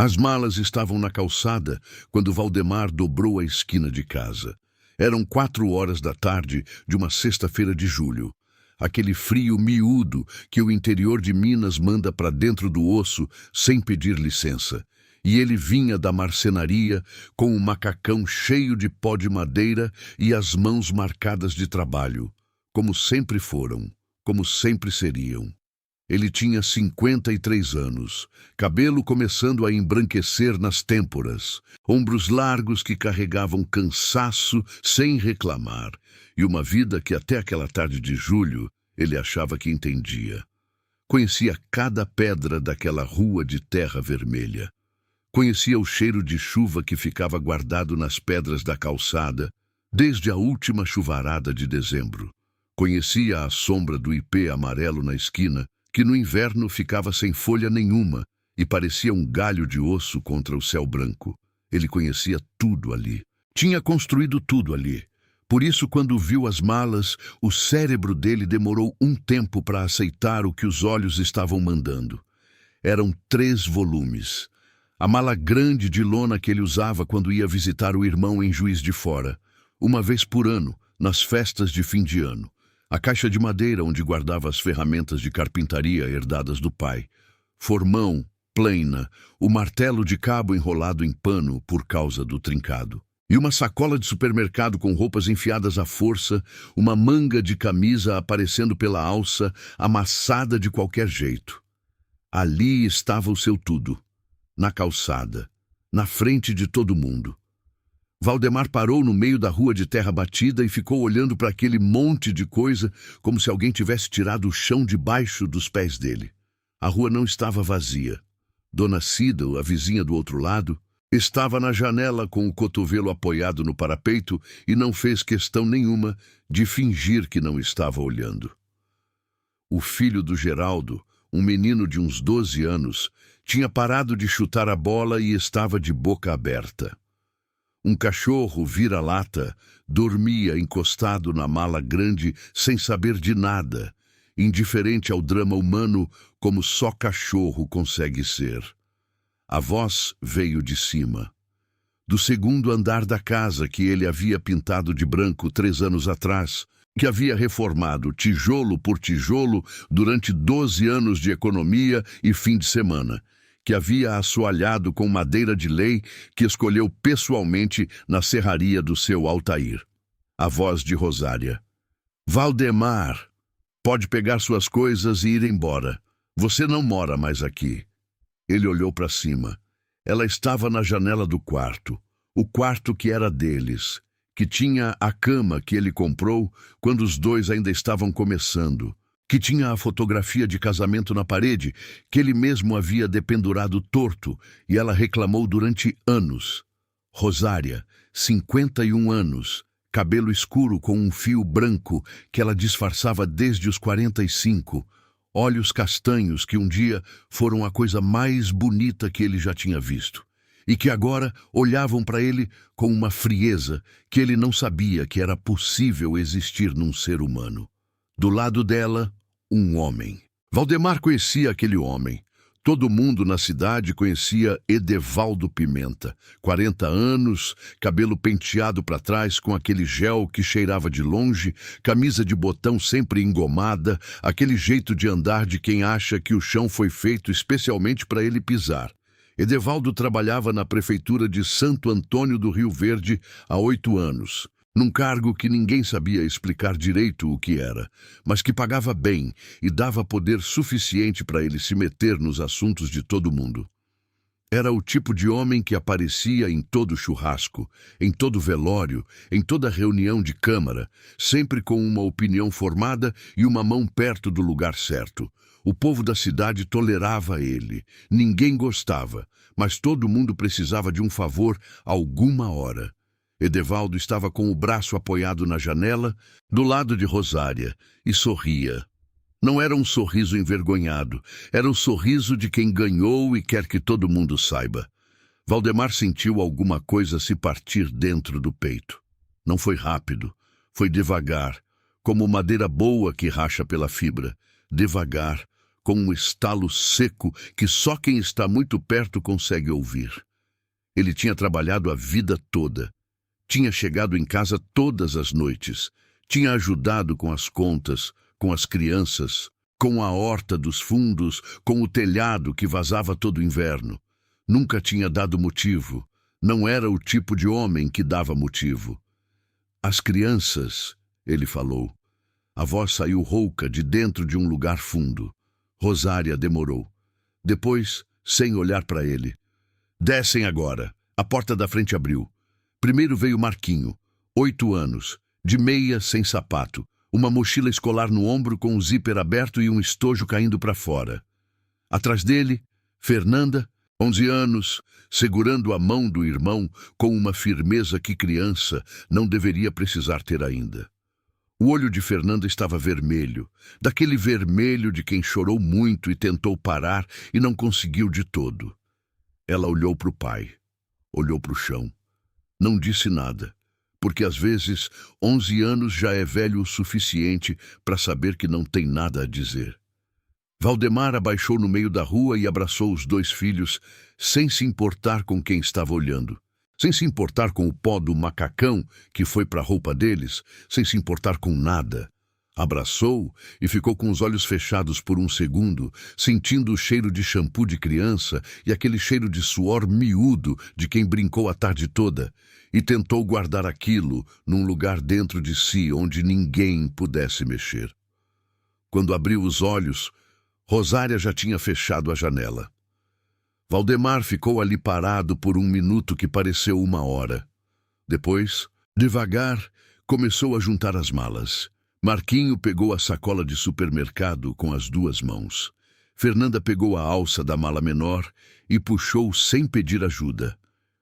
As malas estavam na calçada quando Valdemar dobrou a esquina de casa. Eram 4 horas da tarde de uma sexta-feira de julho. Aquele frio miúdo que o interior de Minas manda para dentro do osso sem pedir licença. E ele vinha da marcenaria com um macacão cheio de pó de madeira e as mãos marcadas de trabalho, como sempre foram, como sempre seriam. Ele tinha 53 anos, cabelo começando a embranquecer nas têmporas, ombros largos que carregavam cansaço sem reclamar, e uma vida que até aquela tarde de julho ele achava que entendia. Conhecia cada pedra daquela rua de terra vermelha. Conhecia o cheiro de chuva que ficava guardado nas pedras da calçada desde a última chuvarada de dezembro. Conhecia a sombra do ipê amarelo na esquina, que no inverno ficava sem folha nenhuma e parecia um galho de osso contra o céu branco. Ele conhecia tudo ali. Tinha construído tudo ali. Por isso, quando viu as malas, o cérebro dele demorou um tempo para aceitar o que os olhos estavam mandando. Eram 3 volumes. A mala grande de lona que ele usava quando ia visitar o irmão em Juiz de Fora, uma vez por ano, nas festas de fim de ano. A caixa de madeira onde guardava as ferramentas de carpintaria herdadas do pai. Formão, plena, o martelo de cabo enrolado em pano por causa do trincado. E uma sacola de supermercado com roupas enfiadas à força, uma manga de camisa aparecendo pela alça, amassada de qualquer jeito. Ali estava o seu tudo, na calçada, na frente de todo mundo. Valdemar parou no meio da rua de terra batida e ficou olhando para aquele monte de coisa como se alguém tivesse tirado o chão debaixo dos pés dele. A rua não estava vazia. Dona Cida, a vizinha do outro lado, estava na janela com o cotovelo apoiado no parapeito e não fez questão nenhuma de fingir que não estava olhando. O filho do Geraldo, um menino de uns 12 anos, tinha parado de chutar a bola e estava de boca aberta. Um cachorro vira-lata dormia encostado na mala grande sem saber de nada, indiferente ao drama humano como só cachorro consegue ser. A voz veio de cima, do segundo andar da casa que ele havia pintado de branco 3 anos atrás, que havia reformado tijolo por tijolo durante 12 anos de economia e fim de semana, que havia assoalhado com madeira de lei que escolheu pessoalmente na serraria do seu Altair. A voz de Rosária. Valdemar, pode pegar suas coisas e ir embora. Você não mora mais aqui. Ele olhou para cima. Ela estava na janela do quarto, o quarto que era deles, que tinha a cama que ele comprou quando os dois ainda estavam começando, que tinha a fotografia de casamento na parede que ele mesmo havia dependurado torto e ela reclamou durante anos. Rosária, 51 anos, cabelo escuro com um fio branco que ela disfarçava desde os 45, olhos castanhos que um dia foram a coisa mais bonita que ele já tinha visto e que agora olhavam para ele com uma frieza que ele não sabia que era possível existir num ser humano. Do lado dela, um homem. Valdemar conhecia aquele homem. Todo mundo na cidade conhecia Edevaldo Pimenta. 40 anos, cabelo penteado para trás com aquele gel que cheirava de longe, camisa de botão sempre engomada, aquele jeito de andar de quem acha que o chão foi feito especialmente para ele pisar. Edevaldo trabalhava na prefeitura de Santo Antônio do Rio Verde há 8 anos. Num cargo que ninguém sabia explicar direito o que era, mas que pagava bem e dava poder suficiente para ele se meter nos assuntos de todo mundo. Era o tipo de homem que aparecia em todo churrasco, em todo velório, em toda reunião de câmara, sempre com uma opinião formada e uma mão perto do lugar certo. O povo da cidade tolerava ele, ninguém gostava, mas todo mundo precisava de um favor alguma hora. Edevaldo estava com o braço apoiado na janela, do lado de Rosária, e sorria. Não era um sorriso envergonhado, era o sorriso de quem ganhou e quer que todo mundo saiba. Valdemar sentiu alguma coisa se partir dentro do peito. Não foi rápido, foi devagar, como madeira boa que racha pela fibra. Devagar, com um estalo seco que só quem está muito perto consegue ouvir. Ele tinha trabalhado a vida toda. Tinha chegado em casa todas as noites. Tinha ajudado com as contas, com as crianças, com a horta dos fundos, com o telhado que vazava todo inverno. Nunca tinha dado motivo. Não era o tipo de homem que dava motivo. As crianças, ele falou. A voz saiu rouca de dentro de um lugar fundo. Rosária demorou. Depois, sem olhar para ele. Descem agora. A porta da frente abriu. Primeiro veio Marquinho, 8 anos, de meia sem sapato, uma mochila escolar no ombro com o zíper aberto e um estojo caindo para fora. Atrás dele, Fernanda, 11 anos, segurando a mão do irmão com uma firmeza que criança não deveria precisar ter ainda. O olho de Fernanda estava vermelho, daquele vermelho de quem chorou muito e tentou parar e não conseguiu de todo. Ela olhou para o pai, olhou para o chão. Não disse nada, porque às vezes 11 anos já é velho o suficiente para saber que não tem nada a dizer. Valdemar abaixou no meio da rua e abraçou os 2 filhos, sem se importar com quem estava olhando, sem se importar com o pó do macacão que foi para a roupa deles, sem se importar com nada. Abraçou e ficou com os olhos fechados por um segundo, sentindo o cheiro de shampoo de criança e aquele cheiro de suor miúdo de quem brincou a tarde toda, e tentou guardar aquilo num lugar dentro de si onde ninguém pudesse mexer. Quando abriu os olhos, Rosária já tinha fechado a janela. Valdemar ficou ali parado por um minuto que pareceu 1 hora. Depois, devagar, começou a juntar as malas. Marquinho pegou a sacola de supermercado com as 2 mãos. Fernanda pegou a alça da mala menor e puxou sem pedir ajuda.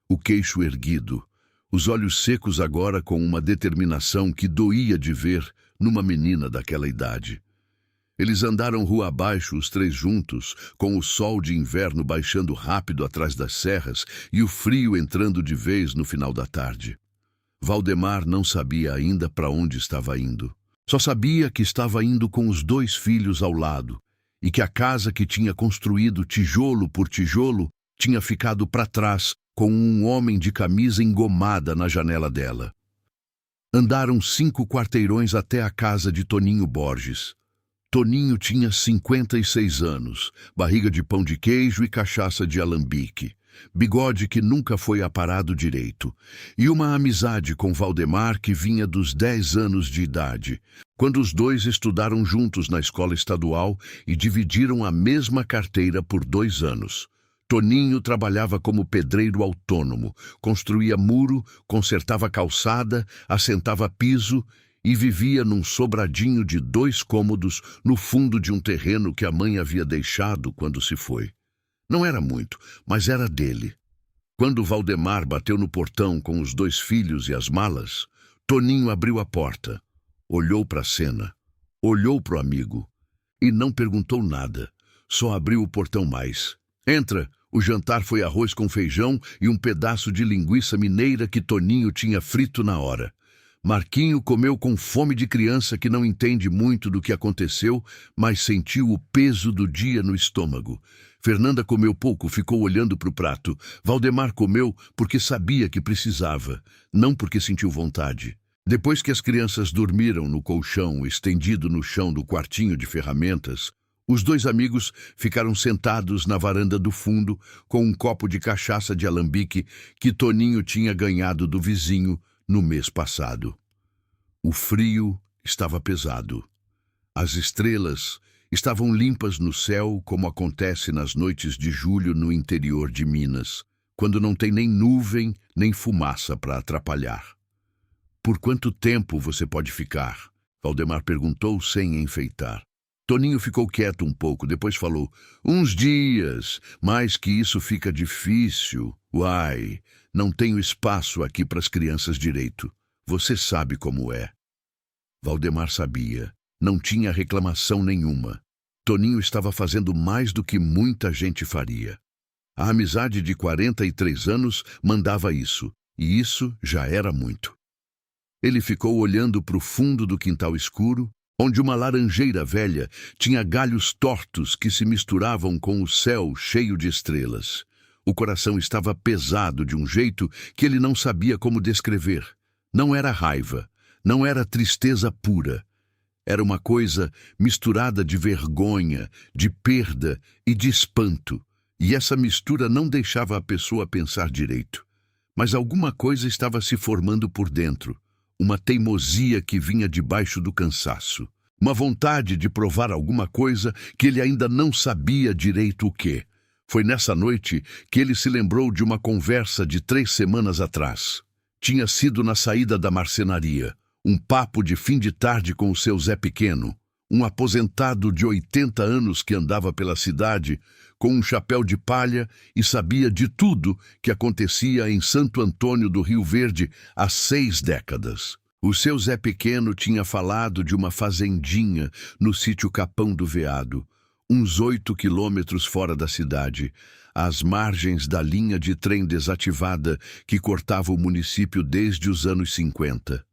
O queixo erguido, os olhos secos agora com uma determinação que doía de ver numa menina daquela idade. Eles andaram rua abaixo, os 3 juntos, com o sol de inverno baixando rápido atrás das serras e o frio entrando de vez no final da tarde. Valdemar não sabia ainda para onde estava indo. Só sabia que estava indo com os 2 filhos ao lado e que a casa que tinha construído tijolo por tijolo tinha ficado para trás com um homem de camisa engomada na janela dela. Andaram 5 quarteirões até a casa de Toninho Borges. Toninho tinha 56 anos, barriga de pão de queijo e cachaça de alambique, bigode que nunca foi aparado direito, e uma amizade com Valdemar que vinha dos 10 anos de idade, quando os 2 estudaram juntos na escola estadual e dividiram a mesma carteira por 2 anos. Toninho trabalhava como pedreiro autônomo, construía muro, consertava calçada, assentava piso e vivia num sobradinho de 2 cômodos no fundo de um terreno que a mãe havia deixado quando se foi. Não era muito, mas era dele. Quando Valdemar bateu no portão com os 2 filhos e as malas, Toninho abriu a porta, olhou para a cena, olhou para o amigo e não perguntou nada, só abriu o portão mais. Entra! O jantar foi arroz com feijão e um pedaço de linguiça mineira que Toninho tinha frito na hora. Marquinho comeu com fome de criança que não entende muito do que aconteceu, mas sentiu o peso do dia no estômago. Fernanda comeu pouco, ficou olhando para o prato. Valdemar comeu porque sabia que precisava, não porque sentiu vontade. Depois que as crianças dormiram no colchão estendido no chão do quartinho de ferramentas, os 2 amigos ficaram sentados na varanda do fundo com um copo de cachaça de alambique que Toninho tinha ganhado do vizinho no mês passado. O frio estava pesado. As estrelas estavam limpas no céu, como acontece nas noites de julho no interior de Minas, quando não tem nem nuvem nem fumaça para atrapalhar. Por quanto tempo você pode ficar? Valdemar perguntou sem enfeitar. Toninho ficou quieto um pouco, depois falou, uns dias, mais que isso fica difícil. Uai, não tenho espaço aqui para as crianças direito. Você sabe como é. Valdemar sabia. Não tinha reclamação nenhuma. Toninho estava fazendo mais do que muita gente faria. A amizade de 43 anos mandava isso, e isso já era muito. Ele ficou olhando para o fundo do quintal escuro, onde uma laranjeira velha tinha galhos tortos que se misturavam com o céu cheio de estrelas. O coração estava pesado de um jeito que ele não sabia como descrever. Não era raiva, não era tristeza pura. Era uma coisa misturada de vergonha, de perda e de espanto. E essa mistura não deixava a pessoa pensar direito. Mas alguma coisa estava se formando por dentro. Uma teimosia que vinha debaixo do cansaço. Uma vontade de provar alguma coisa que ele ainda não sabia direito o quê. Foi nessa noite que ele se lembrou de uma conversa de 3 semanas atrás. Tinha sido na saída da marcenaria. Um papo de fim de tarde com o seu Zé Pequeno. Um aposentado de 80 anos que andava pela cidade com um chapéu de palha e sabia de tudo que acontecia em Santo Antônio do Rio Verde há 6 décadas. O seu Zé Pequeno tinha falado de uma fazendinha no sítio Capão do Veado, uns 8 quilômetros fora da cidade, às margens da linha de trem desativada que cortava o município desde os anos 50.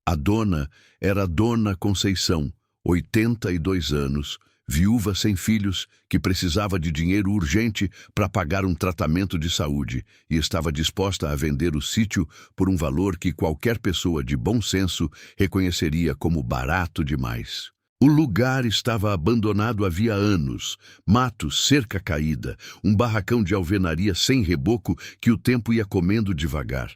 A dona era Dona Conceição, 82 anos, viúva sem filhos, que precisava de dinheiro urgente para pagar um tratamento de saúde e estava disposta a vender o sítio por um valor que qualquer pessoa de bom senso reconheceria como barato demais. O lugar estava abandonado havia anos, mato, cerca caída, um barracão de alvenaria sem reboco que o tempo ia comendo devagar.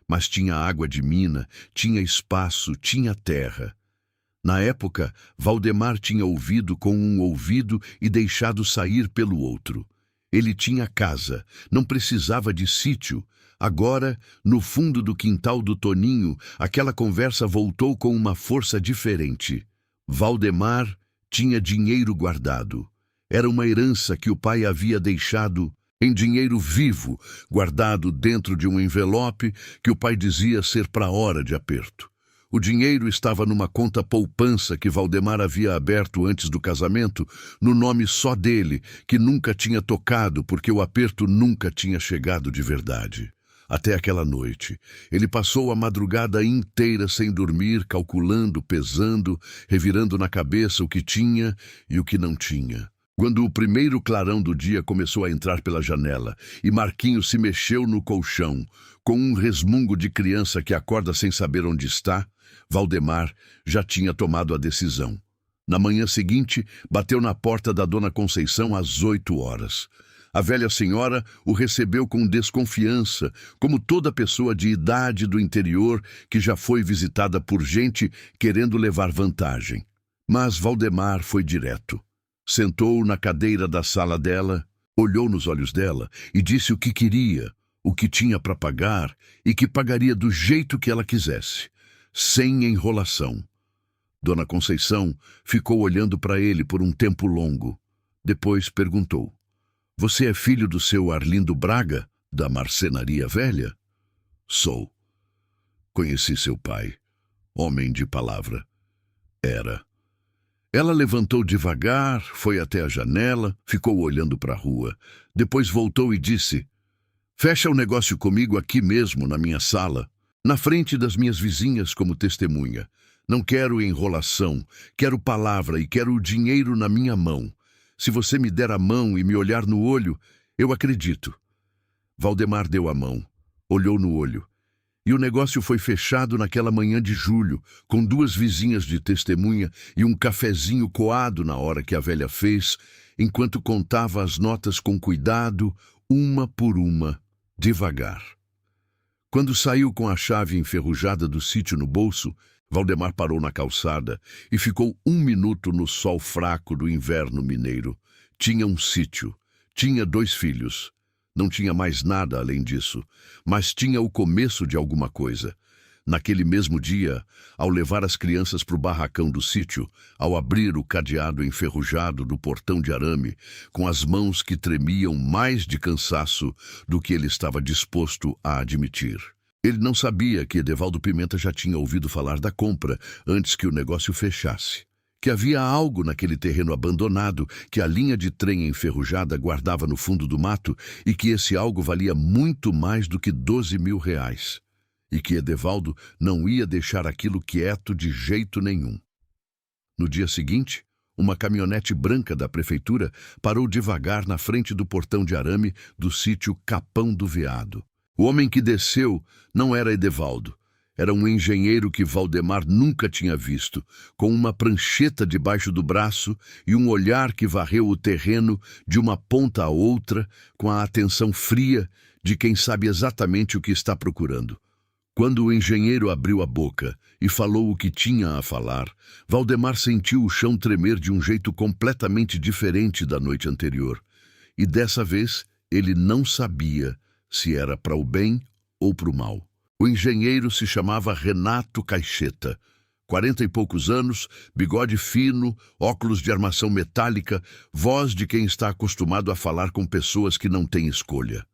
Mas tinha água de mina, tinha espaço, tinha terra. Na época, Valdemar tinha ouvido com um ouvido e deixado sair pelo outro. Ele tinha casa, não precisava de sítio. Agora, no fundo do quintal do Toninho, aquela conversa voltou com uma força diferente. Valdemar tinha dinheiro guardado. Era uma herança que o pai havia deixado em dinheiro vivo, guardado dentro de um envelope que o pai dizia ser para hora de aperto. O dinheiro estava numa conta poupança que Valdemar havia aberto antes do casamento, no nome só dele, que nunca tinha tocado porque o aperto nunca tinha chegado de verdade. Até aquela noite, ele passou a madrugada inteira sem dormir, calculando, pesando, revirando na cabeça o que tinha e o que não tinha. Quando o primeiro clarão do dia começou a entrar pela janela e Marquinhos se mexeu no colchão, com um resmungo de criança que acorda sem saber onde está, Valdemar já tinha tomado a decisão. Na manhã seguinte, bateu na porta da Dona Conceição às 8 horas. A velha senhora o recebeu com desconfiança, como toda pessoa de idade do interior que já foi visitada por gente querendo levar vantagem. Mas Valdemar foi direto. Sentou na cadeira da sala dela, olhou nos olhos dela e disse o que queria, o que tinha para pagar e que pagaria do jeito que ela quisesse, sem enrolação. Dona Conceição ficou olhando para ele por um tempo longo. Depois perguntou: "Você é filho do seu Arlindo Braga, da marcenaria velha?" "Sou. Conheci seu pai. Homem de palavra." "Era." Ela levantou devagar, foi até a janela, ficou olhando para a rua. Depois voltou e disse: "Fecha o negócio comigo aqui mesmo, na minha sala, na frente das minhas vizinhas como testemunha. Não quero enrolação, quero palavra e quero o dinheiro na minha mão. Se você me der a mão e me olhar no olho, eu acredito." Valdemar deu a mão, olhou no olho. E o negócio foi fechado naquela manhã de julho, com 2 vizinhas de testemunha e um cafezinho coado na hora que a velha fez, enquanto contava as notas com cuidado, uma por uma, devagar. Quando saiu com a chave enferrujada do sítio no bolso, Valdemar parou na calçada e ficou 1 minuto no sol fraco do inverno mineiro. Tinha um sítio, tinha 2 filhos. Não tinha mais nada além disso, mas tinha o começo de alguma coisa. Naquele mesmo dia, ao levar as crianças para o barracão do sítio, ao abrir o cadeado enferrujado do portão de arame, com as mãos que tremiam mais de cansaço do que ele estava disposto a admitir. Ele não sabia que Edevaldo Pimenta já tinha ouvido falar da compra antes que o negócio fechasse. Que havia algo naquele terreno abandonado que a linha de trem enferrujada guardava no fundo do mato e que esse algo valia muito mais do que 12 mil reais. E que Edevaldo não ia deixar aquilo quieto de jeito nenhum. No dia seguinte, uma caminhonete branca da prefeitura parou devagar na frente do portão de arame do sítio Capão do Veado. O homem que desceu não era Edevaldo. Era um engenheiro que Valdemar nunca tinha visto, com uma prancheta debaixo do braço e um olhar que varreu o terreno de uma ponta a outra, com a atenção fria de quem sabe exatamente o que está procurando. Quando o engenheiro abriu a boca e falou o que tinha a falar, Valdemar sentiu o chão tremer de um jeito completamente diferente da noite anterior. E dessa vez ele não sabia se era para o bem ou para o mal. O engenheiro se chamava Renato Caixeta. 40 e poucos anos, bigode fino, óculos de armação metálica, voz de quem está acostumado a falar com pessoas que não têm escolha.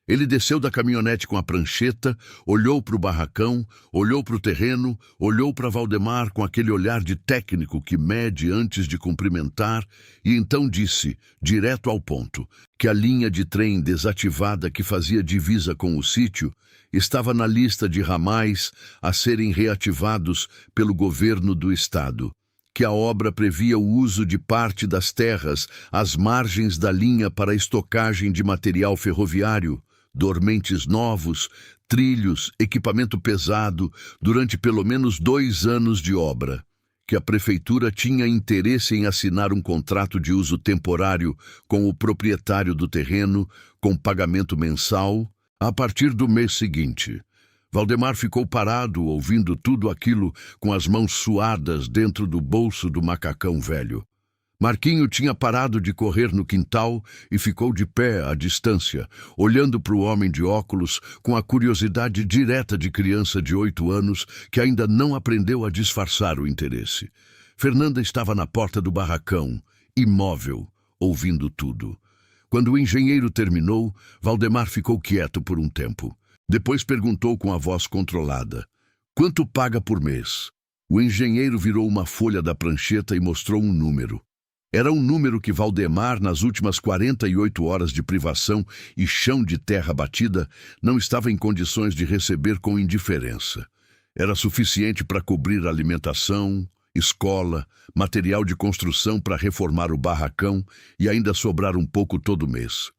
Ele desceu da caminhonete com a prancheta, olhou para o barracão, olhou para o terreno, olhou para Valdemar com aquele olhar de técnico que mede antes de cumprimentar e então disse, direto ao ponto, que a linha de trem desativada que fazia divisa com o sítio estava na lista de ramais a serem reativados pelo governo do estado, que a obra previa o uso de parte das terras às margens da linha para estocagem de material ferroviário, dormentes novos, trilhos, equipamento pesado, durante pelo menos 2 anos de obra, que a prefeitura tinha interesse em assinar um contrato de uso temporário com o proprietário do terreno, com pagamento mensal, a partir do mês seguinte. Valdemar ficou parado, ouvindo tudo aquilo com as mãos suadas dentro do bolso do macacão velho. Marquinho tinha parado de correr no quintal e ficou de pé à distância, olhando para o homem de óculos com a curiosidade direta de criança de 8 anos que ainda não aprendeu a disfarçar o interesse. Fernanda estava na porta do barracão, imóvel, ouvindo tudo. Quando o engenheiro terminou, Valdemar ficou quieto por um tempo. Depois perguntou com a voz controlada, "Quanto paga por mês?" O engenheiro virou uma folha da prancheta e mostrou um número. Era um número que Valdemar, nas últimas 48 horas de privação e chão de terra batida, não estava em condições de receber com indiferença. Era suficiente para cobrir alimentação, escola, material de construção para reformar o barracão e ainda sobrar um pouco todo mês.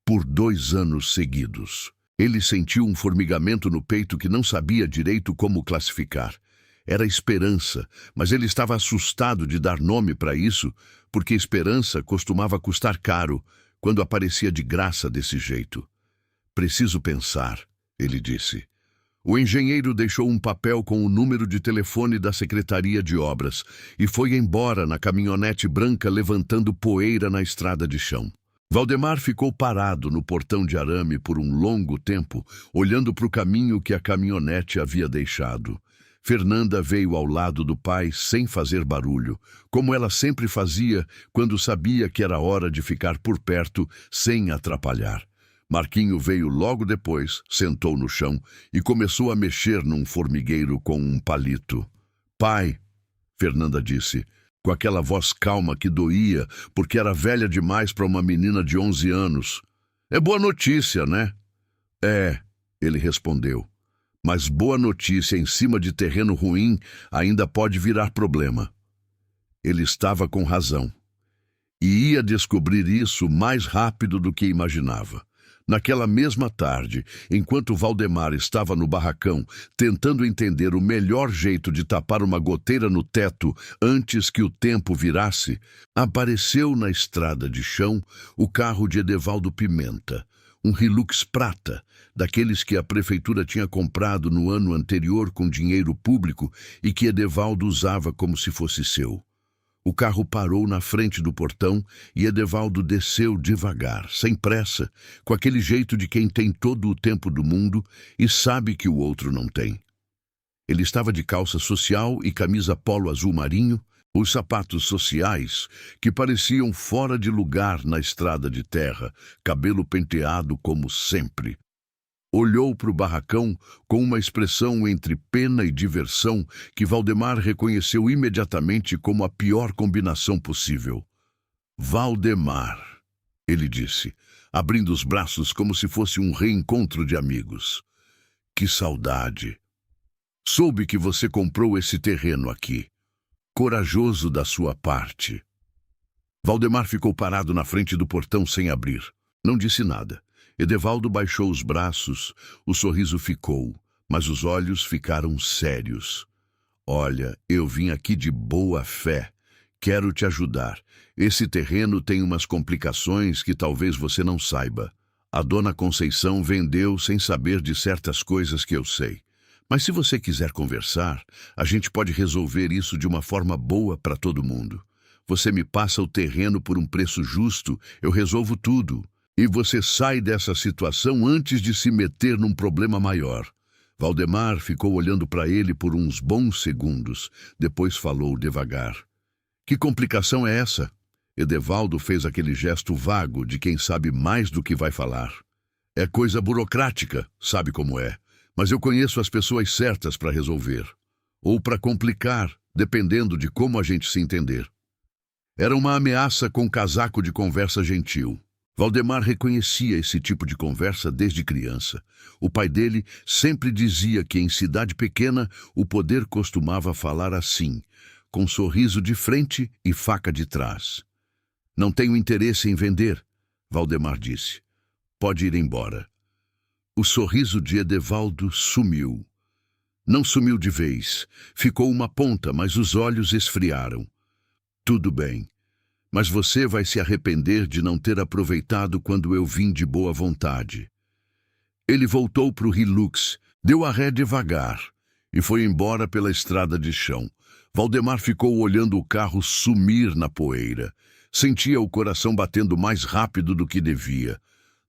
Por 2 anos seguidos. Ele sentiu um formigamento no peito que não sabia direito como classificar. Era esperança, mas ele estava assustado de dar nome para isso, porque esperança costumava custar caro quando aparecia de graça desse jeito. "Preciso pensar", ele disse. O engenheiro deixou um papel com o número de telefone da Secretaria de Obras e foi embora na caminhonete branca levantando poeira na estrada de chão. Valdemar ficou parado no portão de arame por um longo tempo, olhando para o caminho que a caminhonete havia deixado. Fernanda veio ao lado do pai sem fazer barulho, como ela sempre fazia quando sabia que era hora de ficar por perto sem atrapalhar. Marquinho veio logo depois, sentou no chão e começou a mexer num formigueiro com um palito. "Pai", Fernanda disse, com aquela voz calma que doía porque era velha demais para uma menina de 11 anos. "É boa notícia, né?" "É", ele respondeu. "Mas boa notícia em cima de terreno ruim ainda pode virar problema." Ele estava com razão. E ia descobrir isso mais rápido do que imaginava. Naquela mesma tarde, enquanto Valdemar estava no barracão, tentando entender o melhor jeito de tapar uma goteira no teto antes que o tempo virasse, apareceu na estrada de chão o carro de Edevaldo Pimenta, um Hilux prata, daqueles que a prefeitura tinha comprado no ano anterior com dinheiro público e que Edevaldo usava como se fosse seu. O carro parou na frente do portão e Edevaldo desceu devagar, sem pressa, com aquele jeito de quem tem todo o tempo do mundo e sabe que o outro não tem. Ele estava de calça social e camisa polo azul marinho, os sapatos sociais, que pareciam fora de lugar na estrada de terra, cabelo penteado como sempre. Olhou para o barracão com uma expressão entre pena e diversão que Valdemar reconheceu imediatamente como a pior combinação possível. "Valdemar", ele disse, abrindo os braços como se fosse um reencontro de amigos. "Que saudade! Soube que você comprou esse terreno aqui." Corajoso da sua parte. Valdemar ficou parado na frente do portão sem abrir. Não disse nada. Edevaldo baixou os braços, o sorriso ficou, mas os olhos ficaram sérios. Olha, eu vim aqui de boa fé. Quero te ajudar. Esse terreno tem umas complicações que talvez você não saiba. A dona Conceição vendeu sem saber de certas coisas que eu sei. Mas se você quiser conversar, a gente pode resolver isso de uma forma boa para todo mundo. Você me passa o terreno por um preço justo, eu resolvo tudo. E você sai dessa situação antes de se meter num problema maior. Valdemar ficou olhando para ele por uns bons segundos, depois falou devagar. Que complicação é essa? Edevaldo fez aquele gesto vago de quem sabe mais do que vai falar. É coisa burocrática, sabe como é. Mas eu conheço as pessoas certas para resolver. Ou para complicar, dependendo de como a gente se entender. Era uma ameaça com casaco de conversa gentil. Valdemar reconhecia esse tipo de conversa desde criança. O pai dele sempre dizia que em cidade pequena o poder costumava falar assim, com sorriso de frente e faca de trás. Não tenho interesse em vender, Valdemar disse. Pode ir embora. O sorriso de Edevaldo sumiu. Não sumiu de vez. Ficou uma ponta, mas os olhos esfriaram. Tudo bem. Mas você vai se arrepender de não ter aproveitado quando eu vim de boa vontade. Ele voltou para o Hilux, deu a ré devagar e foi embora pela estrada de chão. Valdemar ficou olhando o carro sumir na poeira. Sentia o coração batendo mais rápido do que devia.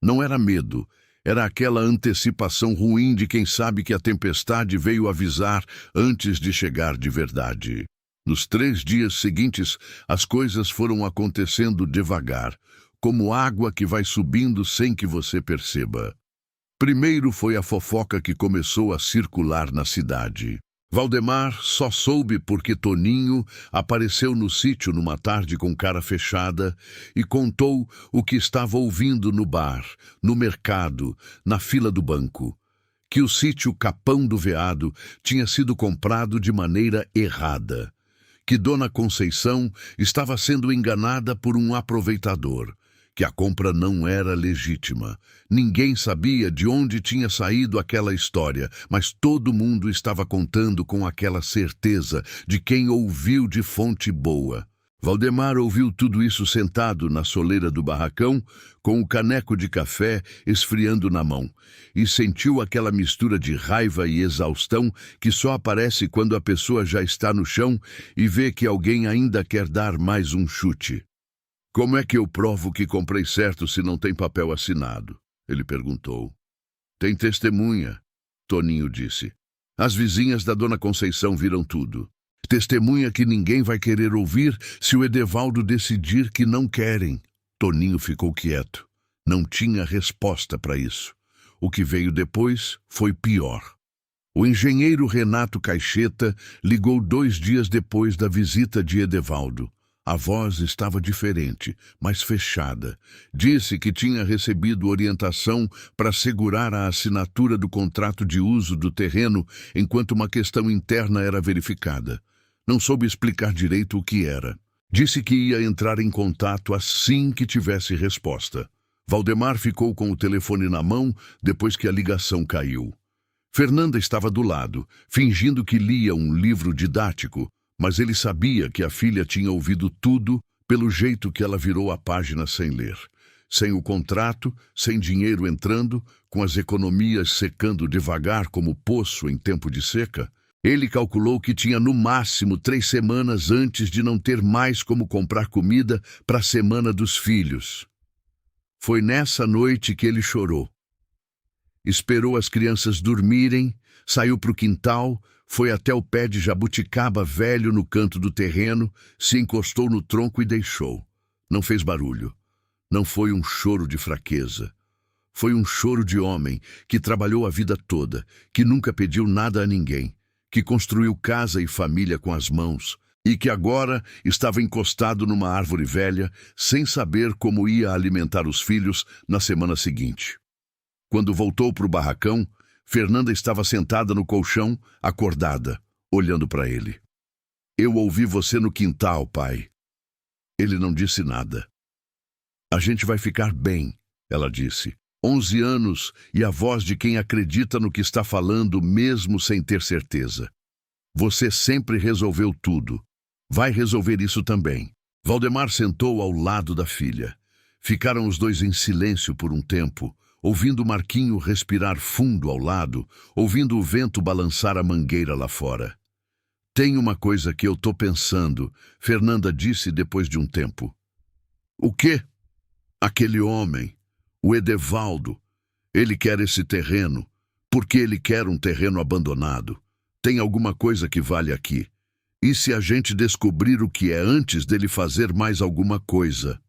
Não era medo. Era aquela antecipação ruim de quem sabe que a tempestade veio avisar antes de chegar de verdade. Nos 3 dias seguintes, as coisas foram acontecendo devagar, como água que vai subindo sem que você perceba. Primeiro foi a fofoca que começou a circular na cidade. Valdemar só soube porque Toninho apareceu no sítio numa tarde com cara fechada e contou o que estava ouvindo no bar, no mercado, na fila do banco. Que o sítio Capão do Veado tinha sido comprado de maneira errada. Que Dona Conceição estava sendo enganada por um aproveitador. Que a compra não era legítima. Ninguém sabia de onde tinha saído aquela história, mas todo mundo estava contando com aquela certeza de quem ouviu de fonte boa. Valdemar ouviu tudo isso sentado na soleira do barracão, com o caneco de café esfriando na mão, e sentiu aquela mistura de raiva e exaustão que só aparece quando a pessoa já está no chão e vê que alguém ainda quer dar mais um chute. Como é que eu provo que comprei certo se não tem papel assinado? Ele perguntou. Tem testemunha, Toninho disse. As vizinhas da Dona Conceição viram tudo. Testemunha que ninguém vai querer ouvir se o Edevaldo decidir que não querem. Toninho ficou quieto. Não tinha resposta para isso. O que veio depois foi pior. O engenheiro Renato Caixeta ligou 2 dias depois da visita de Edevaldo. A voz estava diferente, mais fechada. Disse que tinha recebido orientação para segurar a assinatura do contrato de uso do terreno enquanto uma questão interna era verificada. Não soube explicar direito o que era. Disse que ia entrar em contato assim que tivesse resposta. Valdemar ficou com o telefone na mão depois que a ligação caiu. Fernanda estava do lado, fingindo que lia um livro didático, mas ele sabia que a filha tinha ouvido tudo pelo jeito que ela virou a página sem ler. Sem o contrato, sem dinheiro entrando, com as economias secando devagar como poço em tempo de seca, ele calculou que tinha no máximo 3 semanas antes de não ter mais como comprar comida para a semana dos filhos. Foi nessa noite que ele chorou. Esperou as crianças dormirem, saiu para o quintal, foi até o pé de jabuticaba velho no canto do terreno, se encostou no tronco e deixou. Não fez barulho. Não foi um choro de fraqueza. Foi um choro de homem que trabalhou a vida toda, que nunca pediu nada a ninguém, que construiu casa e família com as mãos e que agora estava encostado numa árvore velha, sem saber como ia alimentar os filhos na semana seguinte. Quando voltou para o barracão, Fernanda estava sentada no colchão, acordada, olhando para ele. Eu ouvi você no quintal, pai. Ele não disse nada. A gente vai ficar bem, ela disse. 11 anos e a voz de quem acredita no que está falando mesmo sem ter certeza. Você sempre resolveu tudo. Vai resolver isso também. Valdemar sentou ao lado da filha. Ficaram os dois em silêncio por um tempo, ouvindo Marquinho respirar fundo ao lado, ouvindo o vento balançar a mangueira lá fora. Tem uma coisa que eu tô pensando, Fernanda disse depois de um tempo. O quê? Aquele homem, o Edevaldo. Ele quer esse terreno, porque ele quer um terreno abandonado. Tem alguma coisa que vale aqui. E se a gente descobrir o que é antes dele fazer mais alguma coisa?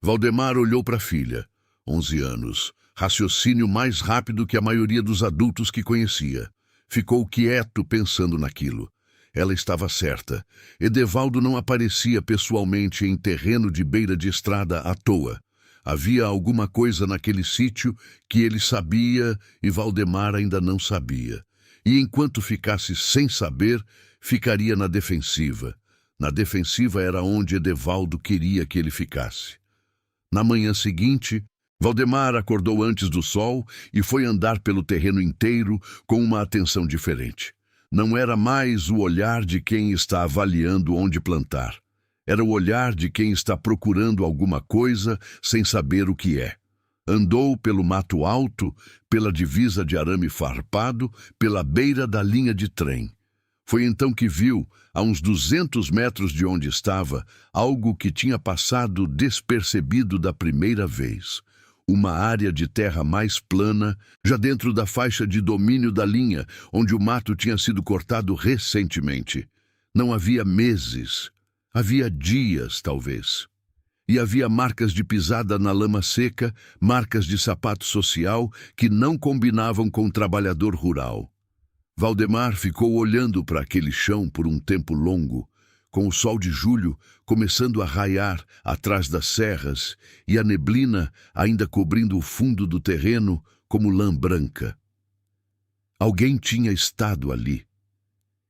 Valdemar olhou para a filha, 11 anos, raciocínio mais rápido que a maioria dos adultos que conhecia. Ficou quieto pensando naquilo. Ela estava certa. Edevaldo não aparecia pessoalmente em terreno de beira de estrada à toa. Havia alguma coisa naquele sítio que ele sabia e Valdemar ainda não sabia. E enquanto ficasse sem saber, ficaria na defensiva. Na defensiva era onde Edevaldo queria que ele ficasse. Na manhã seguinte, Valdemar acordou antes do sol e foi andar pelo terreno inteiro com uma atenção diferente. Não era mais o olhar de quem está avaliando onde plantar. Era o olhar de quem está procurando alguma coisa sem saber o que é. Andou pelo mato alto, pela divisa de arame farpado, pela beira da linha de trem. Foi então que viu, a uns 200 metros de onde estava, algo que tinha passado despercebido da primeira vez. Uma área de terra mais plana, já dentro da faixa de domínio da linha, onde o mato tinha sido cortado recentemente. Não havia meses, havia dias, talvez. E havia marcas de pisada na lama seca, marcas de sapato social que não combinavam com o trabalhador rural. Valdemar ficou olhando para aquele chão por um tempo longo, com o sol de julho começando a raiar atrás das serras e a neblina ainda cobrindo o fundo do terreno como lã branca. Alguém tinha estado ali.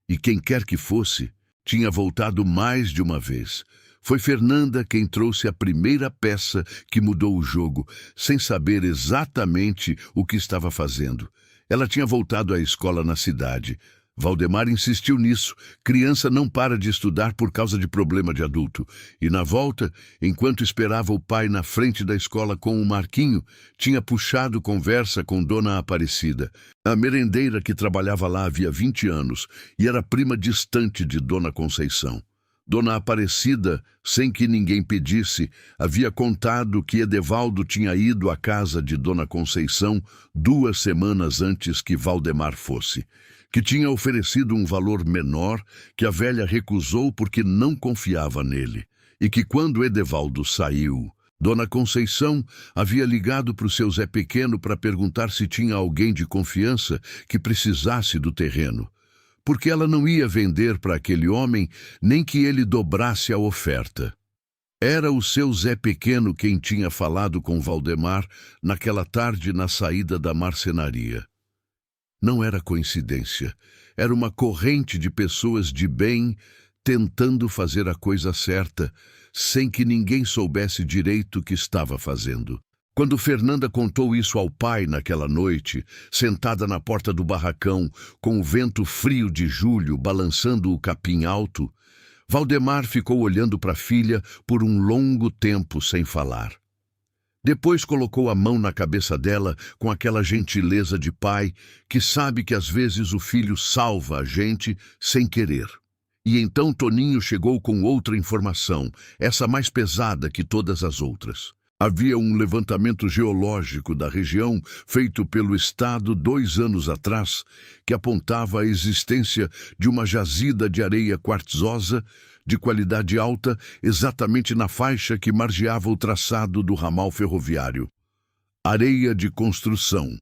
E quem quer que fosse, tinha voltado mais de uma vez. Foi Fernanda quem trouxe a primeira peça que mudou o jogo, sem saber exatamente o que estava fazendo. Ela tinha voltado à escola na cidade. Valdemar insistiu nisso. Criança não para de estudar por causa de problema de adulto. E na volta, enquanto esperava o pai na frente da escola com o Marquinho, tinha puxado conversa com Dona Aparecida, a merendeira que trabalhava lá havia 20 anos e era prima distante de Dona Conceição. Dona Aparecida, sem que ninguém pedisse, havia contado que Edevaldo tinha ido à casa de Dona Conceição 2 semanas antes que Valdemar fosse, que tinha oferecido um valor menor que a velha recusou porque não confiava nele, e que quando Edevaldo saiu, Dona Conceição havia ligado para o seu Zé Pequeno para perguntar se tinha alguém de confiança que precisasse do terreno, porque ela não ia vender para aquele homem nem que ele dobrasse a oferta. Era o seu Zé Pequeno quem tinha falado com Valdemar naquela tarde na saída da marcenaria. Não era coincidência, era uma corrente de pessoas de bem tentando fazer a coisa certa, sem que ninguém soubesse direito o que estava fazendo. Quando Fernanda contou isso ao pai naquela noite, sentada na porta do barracão, com o vento frio de julho balançando o capim alto, Valdemar ficou olhando para a filha por um longo tempo sem falar. Depois colocou a mão na cabeça dela com aquela gentileza de pai que sabe que às vezes o filho salva a gente sem querer. E então Toninho chegou com outra informação, essa mais pesada que todas as outras. Havia um levantamento geológico da região feito pelo Estado 2 anos atrás que apontava a existência de uma jazida de areia quartzosa de qualidade alta exatamente na faixa que margeava o traçado do ramal ferroviário. Areia de construção,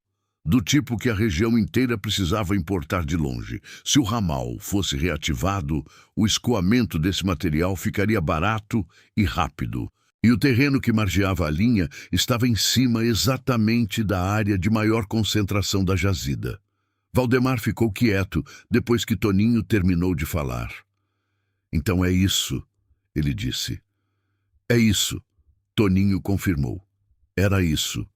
do tipo que a região inteira precisava importar de longe. Se o ramal fosse reativado, o escoamento desse material ficaria barato e rápido. E o terreno que margeava a linha estava em cima exatamente da área de maior concentração da jazida. Valdemar ficou quieto depois que Toninho terminou de falar. Então é isso, ele disse. É isso, Toninho confirmou. Era isso.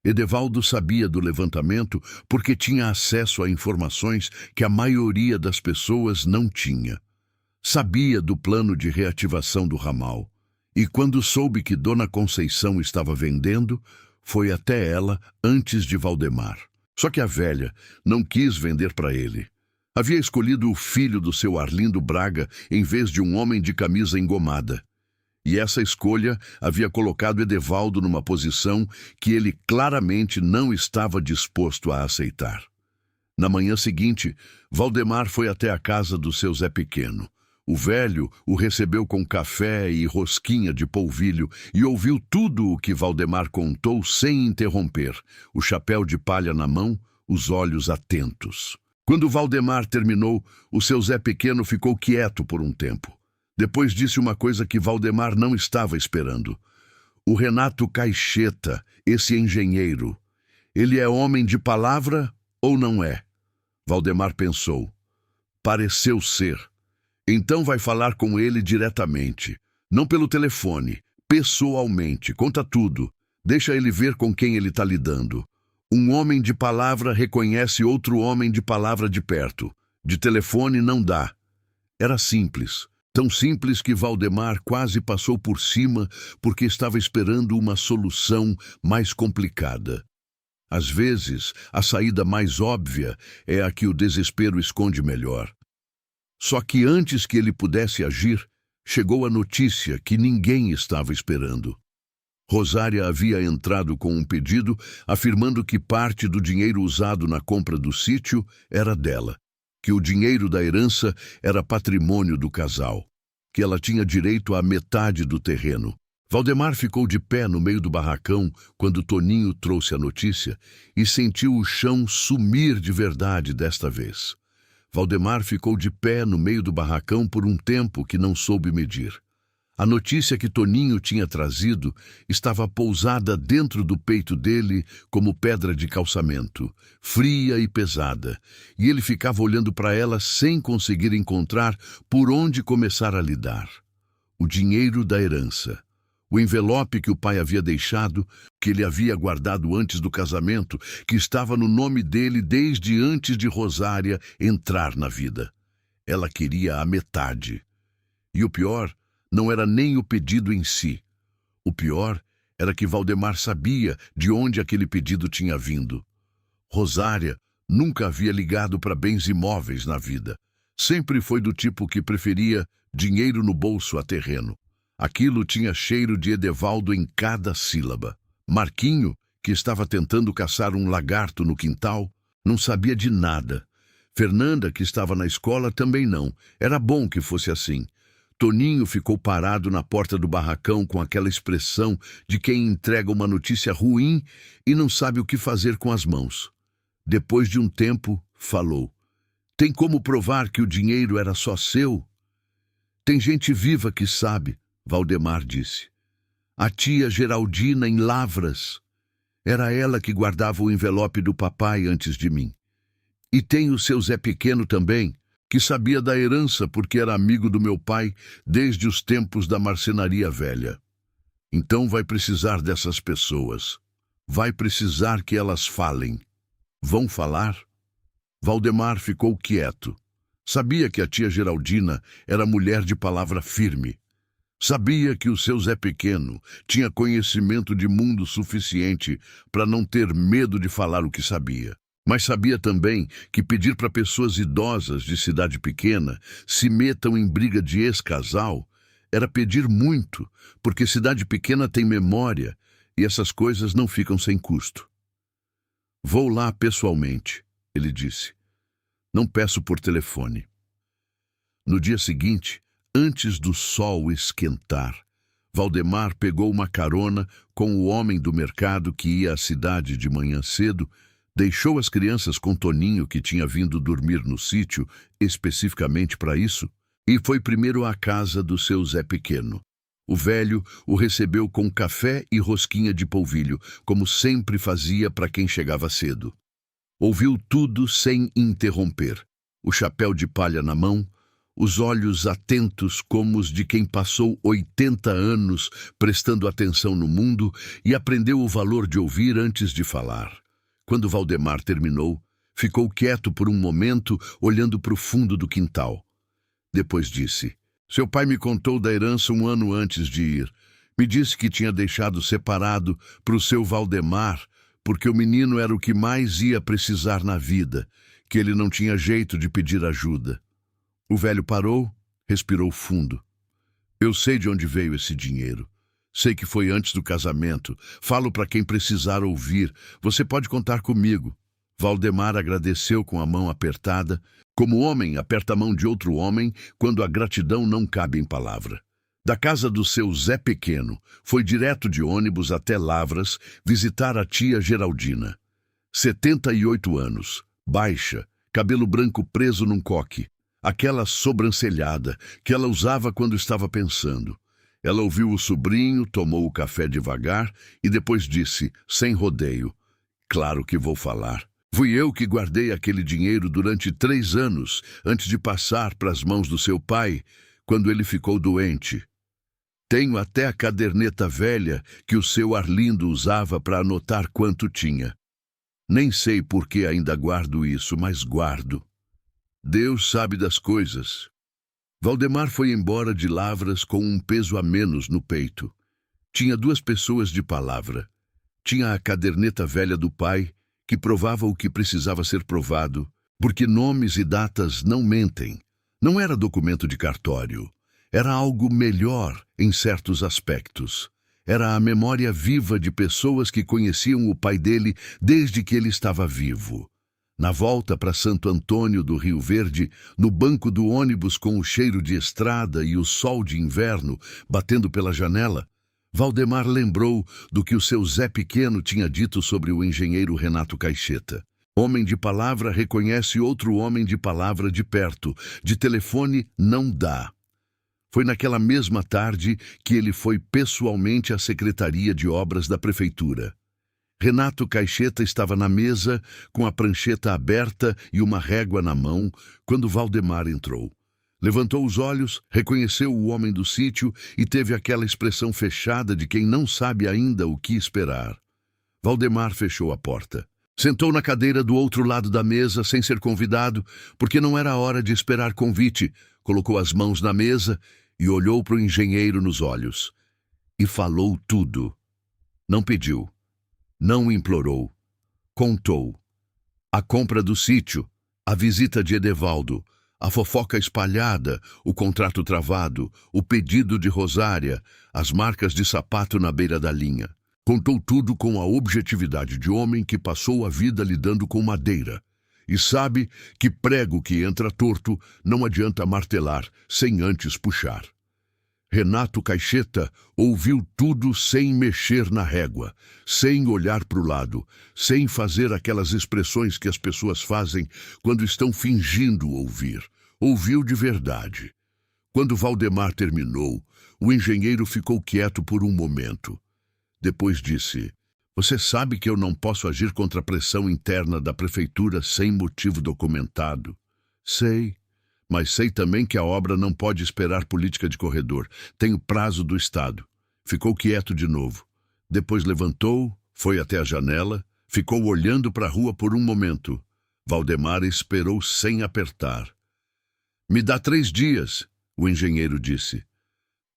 Edevaldo sabia do levantamento porque tinha acesso a informações que a maioria das pessoas não tinha. Sabia do plano de reativação do ramal. E quando soube que Dona Conceição estava vendendo, foi até ela antes de Valdemar. Só que a velha não quis vender para ele. Havia escolhido o filho do seu Arlindo Braga em vez de um homem de camisa engomada. E essa escolha havia colocado Edevaldo numa posição que ele claramente não estava disposto a aceitar. Na manhã seguinte, Valdemar foi até a casa do seu Zé Pequeno. O velho o recebeu com café e rosquinha de polvilho e ouviu tudo o que Valdemar contou sem interromper, o chapéu de palha na mão, os olhos atentos. Quando Valdemar terminou, o seu Zé Pequeno ficou quieto por um tempo. Depois disse uma coisa que Valdemar não estava esperando. O Renato Caixeta, esse engenheiro, ele é homem de palavra ou não é? Valdemar pensou. Pareceu ser. Então vai falar com ele diretamente. Não pelo telefone, pessoalmente. Conta tudo. Deixa ele ver com quem ele está lidando. Um homem de palavra reconhece outro homem de palavra de perto. De telefone não dá. Era simples. Tão simples que Valdemar quase passou por cima porque estava esperando uma solução mais complicada. Às vezes, a saída mais óbvia é a que o desespero esconde melhor. Só que antes que ele pudesse agir, chegou a notícia que ninguém estava esperando. Rosária havia entrado com um pedido afirmando que parte do dinheiro usado na compra do sítio era dela, que o dinheiro da herança era patrimônio do casal, que ela tinha direito à metade do terreno. Valdemar ficou de pé no meio do barracão quando Toninho trouxe a notícia e sentiu o chão sumir de verdade desta vez. Valdemar ficou de pé no meio do barracão por um tempo que não soube medir. A notícia que Toninho tinha trazido estava pousada dentro do peito dele como pedra de calçamento, fria e pesada, e ele ficava olhando para ela sem conseguir encontrar por onde começar a lidar. O dinheiro da herança. O envelope que o pai havia deixado, que ele havia guardado antes do casamento, que estava no nome dele desde antes de Rosária entrar na vida. Ela queria a metade. E o pior não era nem o pedido em si. O pior era que Valdemar sabia de onde aquele pedido tinha vindo. Rosária nunca havia ligado para bens imóveis na vida. Sempre foi do tipo que preferia dinheiro no bolso a terreno. Aquilo tinha cheiro de Edevaldo em cada sílaba. Marquinho, que estava tentando caçar um lagarto no quintal, não sabia de nada. Fernanda, que estava na escola, também não. Era bom que fosse assim. Toninho ficou parado na porta do barracão com aquela expressão de quem entrega uma notícia ruim e não sabe o que fazer com as mãos. Depois de um tempo, falou. Tem como provar que o dinheiro era só seu? Tem gente viva que sabe, Valdemar disse. A tia Geraldina em Lavras. Era ela que guardava o envelope do papai antes de mim. E tem o seu Zé Pequeno também, que sabia da herança porque era amigo do meu pai desde os tempos da marcenaria velha. Então vai precisar dessas pessoas. Vai precisar que elas falem. Vão falar? Valdemar ficou quieto. Sabia que a tia Geraldina era mulher de palavra firme. Sabia que o seu Zé Pequeno tinha conhecimento de mundo suficiente para não ter medo de falar o que sabia. Mas sabia também que pedir para pessoas idosas de cidade pequena se metam em briga de ex-casal era pedir muito, porque cidade pequena tem memória e essas coisas não ficam sem custo. Vou lá pessoalmente, ele disse. Não peço por telefone. No dia seguinte, antes do sol esquentar, Valdemar pegou uma carona com o homem do mercado que ia à cidade de manhã cedo, deixou as crianças com Toninho, que tinha vindo dormir no sítio especificamente para isso, e foi primeiro à casa do seu Zé Pequeno. O velho o recebeu com café e rosquinha de polvilho, como sempre fazia para quem chegava cedo. Ouviu tudo sem interromper. O chapéu de palha na mão, os olhos atentos como os de quem passou 80 anos prestando atenção no mundo e aprendeu o valor de ouvir antes de falar. Quando Valdemar terminou, ficou quieto por um momento, olhando para o fundo do quintal. Depois disse: seu pai me contou da herança um ano antes de ir. Me disse que tinha deixado separado para o seu Valdemar, porque o menino era o que mais ia precisar na vida, que ele não tinha jeito de pedir ajuda. O velho parou, respirou fundo. Eu sei de onde veio esse dinheiro. Sei que foi antes do casamento. Falo para quem precisar ouvir. Você pode contar comigo. Valdemar agradeceu com a mão apertada, como homem aperta a mão de outro homem quando a gratidão não cabe em palavra. Da casa do seu Zé Pequeno, foi direto de ônibus até Lavras visitar a tia Geraldina. 78 anos, baixa, cabelo branco preso num coque, aquela sobrancelhada que ela usava quando estava pensando. Ela ouviu o sobrinho, tomou o café devagar e depois disse, sem rodeio: claro que vou falar. Fui eu que guardei aquele dinheiro durante 3 anos, antes de passar para as mãos do seu pai, quando ele ficou doente. Tenho até a caderneta velha que o seu Arlindo usava para anotar quanto tinha. Nem sei por que ainda guardo isso, mas guardo. Deus sabe das coisas. Valdemar foi embora de Lavras com um peso a menos no peito. Tinha 2 pessoas de palavra. Tinha a caderneta velha do pai, que provava o que precisava ser provado, porque nomes e datas não mentem. Não era documento de cartório. Era algo melhor em certos aspectos. Era a memória viva de pessoas que conheciam o pai dele desde que ele estava vivo. Na volta para Santo Antônio do Rio Verde, no banco do ônibus com o cheiro de estrada e o sol de inverno batendo pela janela, Valdemar lembrou do que o seu Zé Pequeno tinha dito sobre o engenheiro Renato Caixeta. Homem de palavra reconhece outro homem de palavra de perto. De telefone não dá. Foi naquela mesma tarde que ele foi pessoalmente à Secretaria de Obras da Prefeitura. Renato Caixeta estava na mesa, com a prancheta aberta e uma régua na mão, quando Valdemar entrou. Levantou os olhos, reconheceu o homem do sítio e teve aquela expressão fechada de quem não sabe ainda o que esperar. Valdemar fechou a porta. Sentou na cadeira do outro lado da mesa, sem ser convidado, porque não era hora de esperar convite. Colocou as mãos na mesa e olhou para o engenheiro nos olhos. E falou tudo. Não pediu. Não implorou. Contou. A compra do sítio, a visita de Edevaldo, a fofoca espalhada, o contrato travado, o pedido de Rosária, as marcas de sapato na beira da linha. Contou tudo com a objetividade de homem que passou a vida lidando com madeira. E sabe que prego que entra torto não adianta martelar sem antes puxar. Renato Caixeta ouviu tudo sem mexer na régua, sem olhar para o lado, sem fazer aquelas expressões que as pessoas fazem quando estão fingindo ouvir. Ouviu de verdade. Quando Valdemar terminou, o engenheiro ficou quieto por um momento. Depois disse: você sabe que eu não posso agir contra a pressão interna da prefeitura sem motivo documentado. Sei. Mas sei também que a obra não pode esperar política de corredor. Tem o prazo do Estado. Ficou quieto de novo. Depois levantou, foi até a janela, ficou olhando para a rua por um momento. Valdemar esperou sem apertar. Me dá 3 dias, o engenheiro disse.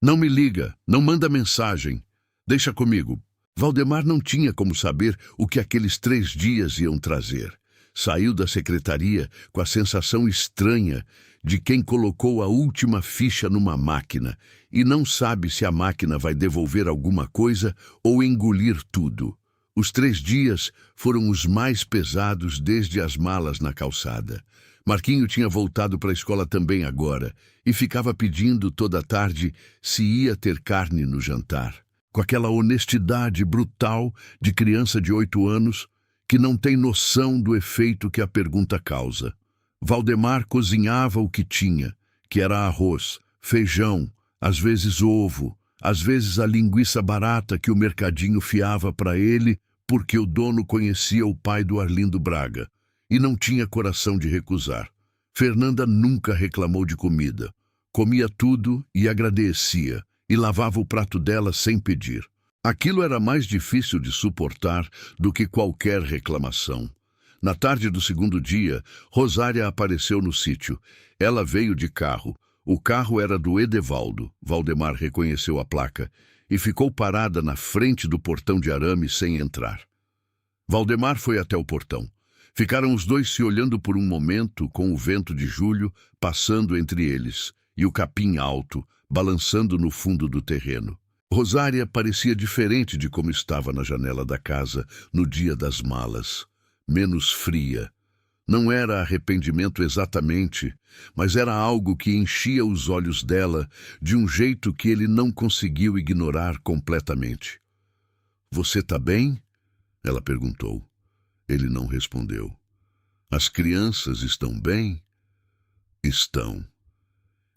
Não me liga, não manda mensagem. Deixa comigo. Valdemar não tinha como saber o que aqueles 3 dias iam trazer. Saiu da secretaria com a sensação estranha de quem colocou a última ficha numa máquina e não sabe se a máquina vai devolver alguma coisa ou engolir tudo. Os 3 dias foram os mais pesados desde as malas na calçada. Marquinho tinha voltado para a escola também agora e ficava pedindo toda a tarde se ia ter carne no jantar. Com aquela honestidade brutal de criança de 8 anos que não tem noção do efeito que a pergunta causa. Valdemar cozinhava o que tinha, que era arroz, feijão, às vezes ovo, às vezes a linguiça barata que o mercadinho fiava para ele porque o dono conhecia o pai do Arlindo Braga e não tinha coração de recusar. Fernanda nunca reclamou de comida. Comia tudo e agradecia, e lavava o prato dela sem pedir. Aquilo era mais difícil de suportar do que qualquer reclamação. Na tarde do segundo dia, Rosária apareceu no sítio. Ela veio de carro. O carro era do Edevaldo. Valdemar reconheceu a placa e ficou parada na frente do portão de arame sem entrar. Valdemar foi até o portão. Ficaram os dois se olhando por um momento, com o vento de julho passando entre eles e o capim alto, balançando no fundo do terreno. Rosária parecia diferente de como estava na janela da casa no dia das malas. Menos fria. Não era arrependimento exatamente, mas era algo que enchia os olhos dela de um jeito que ele não conseguiu ignorar completamente. "Você tá bem?" ela perguntou. Ele não respondeu. "As crianças estão bem?" "Estão."